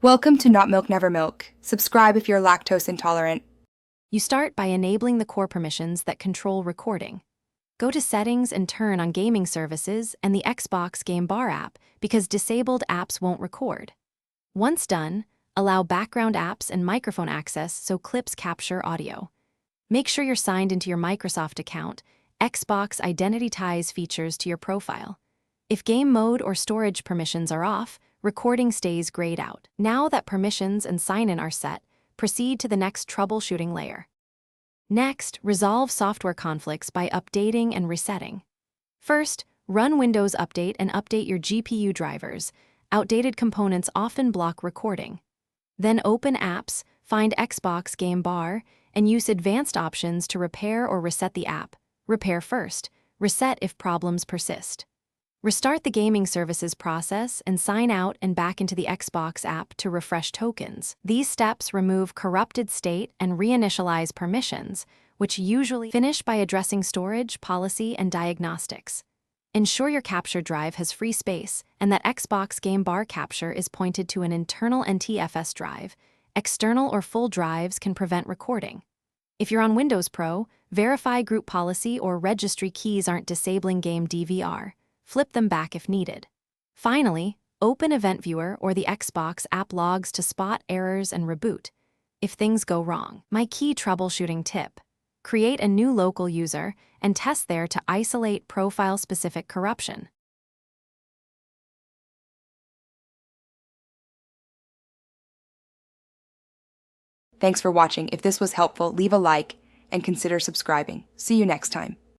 Welcome to Not Milk Never Milk. Subscribe if you're lactose intolerant. You start by enabling the core permissions that control recording. Go to Settings and turn on Gaming Services and the Xbox Game Bar app because disabled apps won't record. Once done, allow background apps and microphone access so clips capture audio. Make sure you're signed into your Microsoft account. Xbox Identity ties features to your profile. If game mode or storage permissions are off, recording stays grayed out. Now that permissions and sign-in are set, proceed to the next troubleshooting layer. Next, resolve software conflicts by updating and resetting. First, run Windows Update and update your GPU drivers. Outdated components often block recording. Then open Apps, find Xbox Game Bar, and use advanced options to repair or reset the app. Repair first, reset if problems persist. Restart the gaming services process and sign out and back into the Xbox app to refresh tokens. These steps remove corrupted state and reinitialize permissions, which usually finish by addressing storage, policy, and diagnostics. Ensure your capture drive has free space and that Xbox Game Bar capture is pointed to an internal NTFS drive. External or full drives can prevent recording. If you're on Windows Pro, verify group policy or registry keys aren't disabling game DVR. Flip them back if needed. Finally, open Event Viewer or the Xbox app logs to spot errors and reboot if things go wrong. My key troubleshooting tip: create a new local user and test there to isolate profile-specific corruption. Thanks for watching. If this was helpful, leave a like and consider subscribing. See you next time.